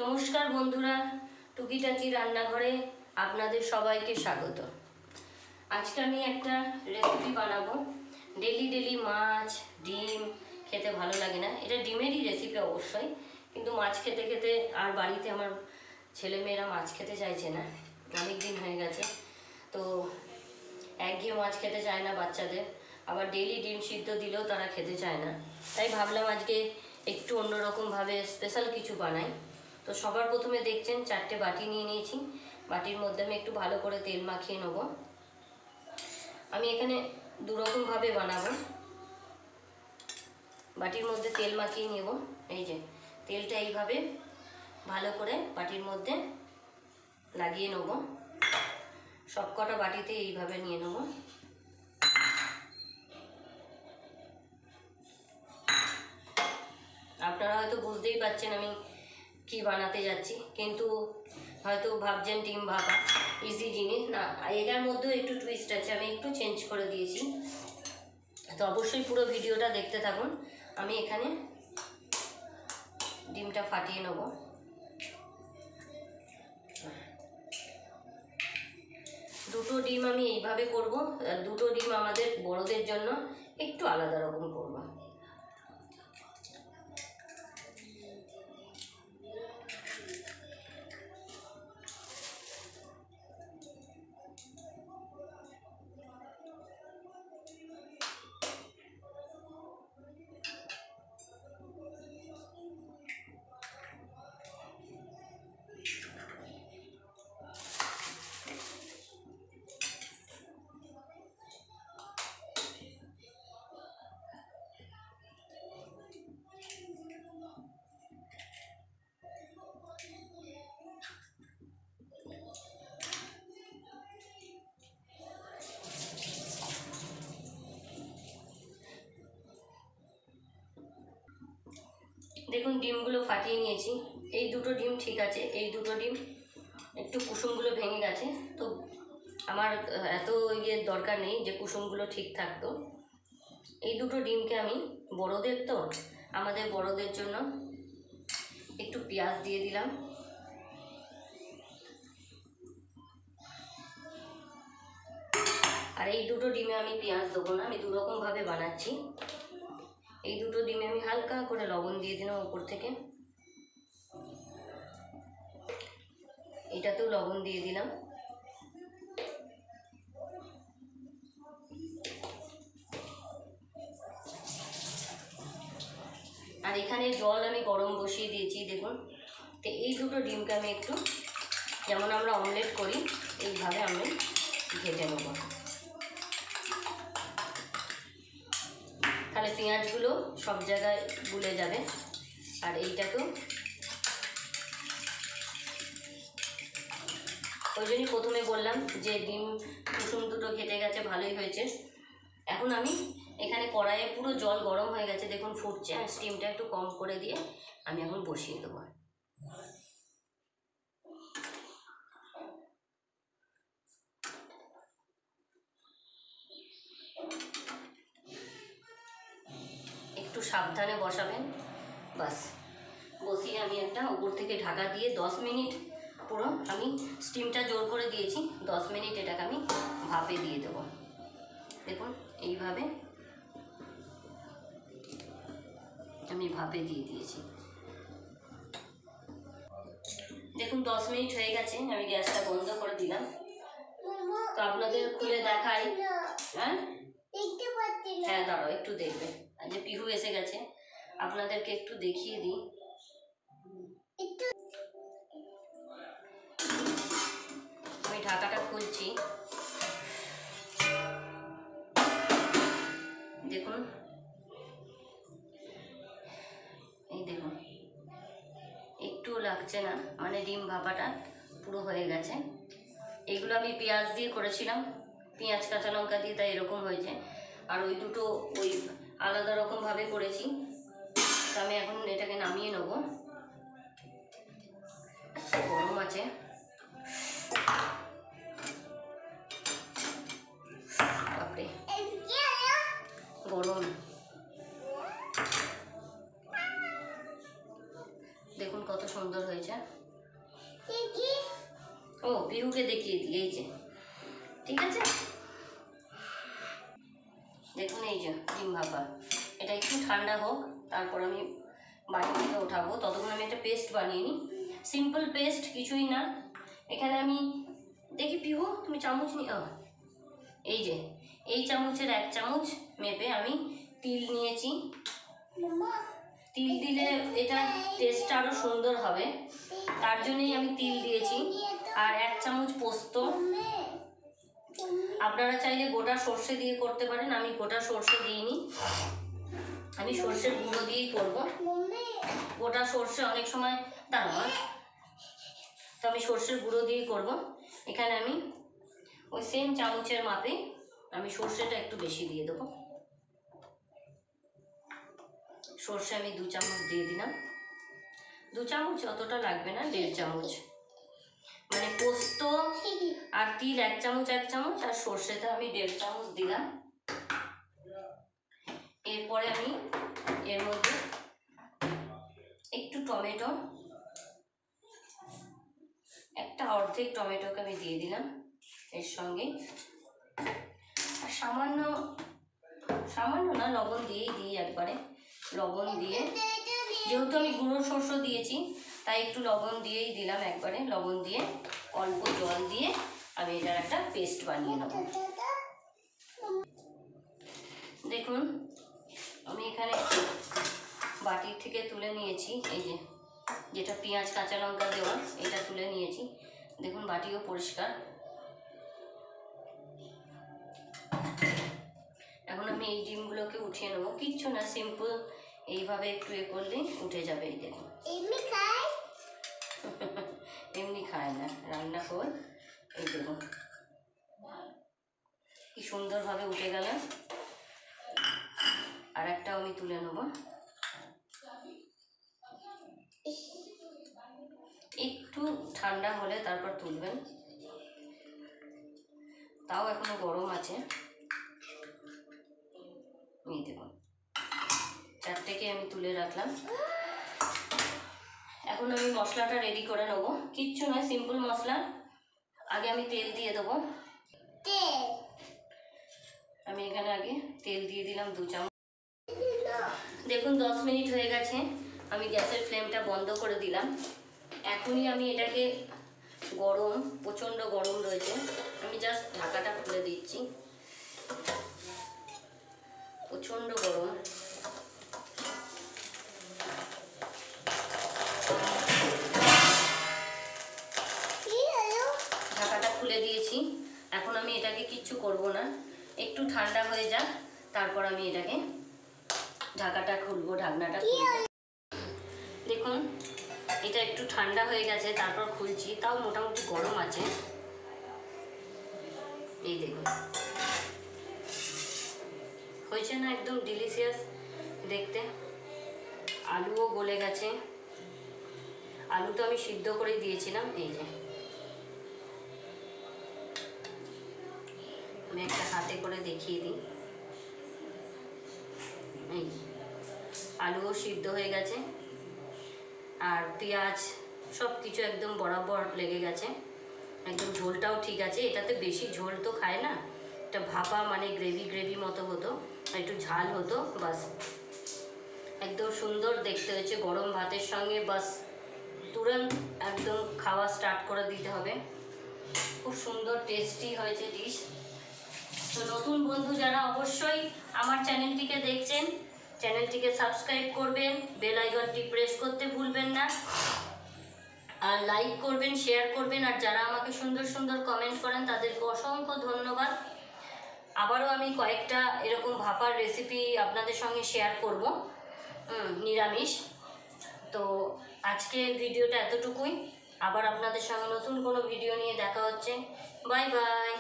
নমস্কার বন্ধুরা, টুকিটাকি রান্নাঘরে আপনাদের সবাইকে স্বাগত। আজকে আমি একটা রেসিপি বানাবো। ডেলি মাছ ডিম খেতে ভালো লাগে না, এটা ডিমেরই রেসিপি অবশ্যই, কিন্তু মাছ খেতে খেতে আর বাড়িতে আমার ছেলেমেয়েরা মাছ খেতে চাইছে না, অনেক দিন হয়ে গেছে। তো একঘেয়ে মাছ খেতে চায় না বাচ্চাদের, আবার ডেলি ডিম সিদ্ধ দিলেও তারা খেতে চায় না। তাই ভাবলাম আজকে একটু অন্যরকমভাবে স্পেশাল কিছু বানাই। তো সবার প্রথমে দেখছেন 4টে বাটি নিয়ে নিয়েছি। বাটির মধ্যে আমি একটু ভালো করে তেল মাখিয়ে নেব। আমি এখানে দুরকমভাবে বানাবো। বাটির মধ্যে তেল মাখিয়ে নেব। এই যে তেলটা এইভাবে ভালো করে বাটির মধ্যে লাগিয়ে নেব। সবকটা বাটিতে এইভাবে নিয়ে নেব। আপনারা হয়তো বুঝতেই পারছেন আমি কি বানাতে যাচ্ছি, কিন্তু হয়তো ভাবছেন ডিম ভাপা ইজি জিনিস না, এটার মধ্যেও একটু টুইস্ট আছে, আমি একটু চেঞ্জ করে দিয়েছি। তো অবশ্যই পুরো ভিডিওটা দেখতে থাকুন। আমি এখানে ডিমটা ফাটিয়ে নেব। দুটো ডিম আমি এইভাবে করব, দুটো ডিম আমাদের বড়দের জন্য একটু আলাদা রকম করব। দেখুন ডিমগুলো ফাটিয়ে নিয়েছি। এই দুটো ডিম ঠিক আছে, এই দুটো ডিম একটু কুসুমগুলো ভেঙে গেছে। তো আমার এত ইয়ের দরকার নেই যে কুসুমগুলো ঠিক থাকতো। এই দুটো ডিমকে আমি বড়দের, তো আমাদের বড়দের জন্য একটু পেঁয়াজ দিয়ে দিলাম। আর এই দুটো ডিমে আমি পেঁয়াজ দেবো না, আমি দুরকমভাবে বানাচ্ছি। এই দুটো ডিমে আমি হালকা করে লবণ দিয়ে দিলাম উপর থেকে, এটাতেও লবণ দিয়ে দিলাম। আর এখানে জল আমি গরম বসিয়ে দিয়েছি দেখুন। তো এই দুটো ডিমকে আমি একটু, যেমন আমরা অমলেট করি এইভাবে আমি ভেজে নেব। তাহলে পেঁয়াজগুলো সব জায়গায় গুলে যাবে। আর এইটাকেও ওই জন্যই প্রথমে বললাম যে ডিম কুসুম দুটো ঘেটে গেছে, ভালোই হয়েছে। এখন আমি এখানে কড়াইয়ে পুরো জল গরম হয়ে গেছে, দেখুন ফুটছে। আর স্টিমটা একটু কম করে দিয়ে আমি এখন বসিয়ে দেবো। একটু সাবধানে বসাবেন, বাস। বসিয়ে আমি একটা উপর থেকে ঢাকা দিয়ে 10 মিনিট পুরো আমি স্টিমটা জোর করে দিয়েছি, 10 মিনিট এটাকে আমি ভাপে দিয়ে দেবো। দেখুন এইভাবে আমি ভাপে দিয়ে দিয়েছি। দেখুন 10 মিনিট হয়ে গেছে, আমি গ্যাসটা বন্ধ করে দিলাম। তো আপনাদের খুলে দেখাই। হ্যাঁ হ্যাঁ, দাঁড়াও একটু দেখবে। আজ যে পিহু এসে গেছে, আপনাদেরকে একটু দেখিয়ে দিই। আমি ঢাকাটা খুলছি, দেখুন। এই দেখুন একটুও লাগছে না, মানে ডিম ভাপাটা পুরো হয়ে গেছে। এইগুলো আমি পেঁয়াজ দিয়ে করেছিলাম, পেঁয়াজ কাঁচা লঙ্কা দিয়ে, তাই এরকম হয়েছে। আর ওই দুটো ওই আলাদা রকমভাবে করেছি। তো আমি এখন এটাকে নামিয়ে নেব। গরম আছে, বাপরে গরম। দেখুন কত সুন্দর হয়েছে। ও পিহুকে দেখিয়ে দিই, এই যে ঠিক আছে। দেখুন এই যে ডিম ভাপা, এটা একটু ঠান্ডা হোক, তারপর আমি বাটি থেকে ওঠাবো। ততক্ষণ আমি একটা পেস্ট বানিয়ে নিই, সিম্পল পেস্ট, কিছুই না। এখানে আমি দেখি পিহু তুমি চামচ নিয়ে, এই যে এই চামচের 1 চামচ মেপে আমি তিল নিয়েছি। তিল দিলে এটা টেস্টটা আরও সুন্দর হবে, তার জন্যই আমি তিল দিয়েছি। আর 1 চামচ পোস্ত। আপনারা চাইলে গোটা সর্ষে দিয়ে করতে পারেন, আমি গোটা সর্ষে দিইনি, আমি সর্ষের গুঁড়ো দিয়েই করবো। গোটা সর্ষে অনেক সময় দাঁড়ানো, তো আমি সর্ষের গুঁড়ো দিয়েই করবো। এখানে আমি ওই সেম চামচের মাপে আমি সর্ষেটা একটু বেশি দিয়ে দেবো। সর্ষে আমি 2 চামচ দিয়ে দিলাম। 2 চামচ অতটা লাগবে না, 1.5 চামচ। মানে পোস্ত আর তিল 1 চামচ 1 চামচ, আর সর্ষেটা আমি 1.5 চামচ দিলাম। এরপরে আমি এর মধ্যে একটু টমেটো, একটা অর্ধেক টমেটোকে আমি দিয়ে দিলাম এর সঙ্গে। আর সামান্য না, লবণ দিয়েই দিই একবারে। লবণ দিয়ে, যেহেতু আমি গুঁড়ো সর্ষে দিয়েছি তাই একটু লবণ দিয়েই দিলাম একবারে। লবণ দিয়ে অল্প জল দিয়ে আমি এটার একটা পেস্ট বানিয়ে নেব। দেখুন আমি এখানে বাটির থেকে তুলে নিয়েছি, এই যে যেটা পেঁয়াজ কাঁচা লঙ্কা দেওয়া, এটা তুলে নিয়েছি। দেখুন বাটিও পরিষ্কার। এখন আমি এই ডিমগুলোকে উঠিয়ে নেবো, কিচ্ছু না, সিম্পল এইভাবে একটু করলেই উঠে যাবে। এই দেখুন এমনি খায় না, রান্না কর। এই দেখুন কি সুন্দরভাবে উঠে গেল। আর একটাও আমি তুলে নেব। একটু ঠান্ডা হলে তারপর তুলবেন, তাও এখনো গরম আছে। এই দেখুন 4টেকে আমি তুলে রাখলাম। এখন আমি মশলাটা রেডি করে নেব, কিচ্ছু নয়, সিম্পল মশলা। আগে আমি তেল দিয়ে দেবো। আমি এখানে আগে তেল দিয়ে দিলাম 2 চামচ। দেখুন 10 মিনিট হয়ে গেছে, আমি গ্যাসের ফ্লেমটা বন্ধ করে দিলাম। এখনই আমি এটাকে, গরম, প্রচণ্ড গরম রয়েছে, আমি জাস্ট ঢাকাটা খুলে দিচ্ছি। প্রচণ্ড গরম। ঢাকাটা খুলে দিয়েছি। এখন আমি এটাকে কিচ্ছু করব না, একটু ঠান্ডা হয়ে যাক, তারপর আমি এটাকে ঢাকাটা খুলবো, ঢাকনাটা খুলবো। দেখুন এটা একটু ঠান্ডা হয়ে গেছে, তারপর খুলছি, তাও মোটামুটি গরম আছে। এই দেখুন হয়েছে না, একদম ডিলিশিয়াস দেখতে। আলুও গলে গেছে, আলু তো আমি সিদ্ধ করে দিয়েছিলাম। এই যে আমি একটা হাতে করে দেখিয়ে দিই, এই আলুও সিদ্ধ হয়ে গেছে, আর পেঁয়াজ সব কিছু একদম বরাবর লেগে গেছে, একদম ঝোলটাও ঠিক আছে। এটাতে বেশি ঝোল তো খায় না, এটা ভাপা মানে গ্রেভি মতো হতো, একটু ঝাল হতো, বাস একদম সুন্দর দেখতে হয়েছে। গরম ভাতের সঙ্গে বাস তুরন্ত একদম খাওয়া স্টার্ট করে দিতে হবে। খুব সুন্দর টেস্টি হয়েছে ডিশ। তো নতুন বন্ধু যারা অবশ্যই আমার চ্যানেলটিকে দেখছেন, চ্যানেলটিকে সাবস্ক্রাইব করবেন, বেল আইকনটি প্রেস করতে ভুলবেন না, আর লাইক করবেন, শেয়ার করবেন। আর যারা আমাকে সুন্দর সুন্দর কমেন্ট করেন তাদেরকে অসংখ্য ধন্যবাদ। আবারও আমি কয়েকটা এরকম ভাপার রেসিপি আপনাদের সঙ্গে শেয়ার করব, নিরামিষ। তো আজকের ভিডিওটা এতটুকুই, আবার আপনাদের সঙ্গে নতুন কোনো ভিডিও নিয়ে দেখা হচ্ছে। Bye bye.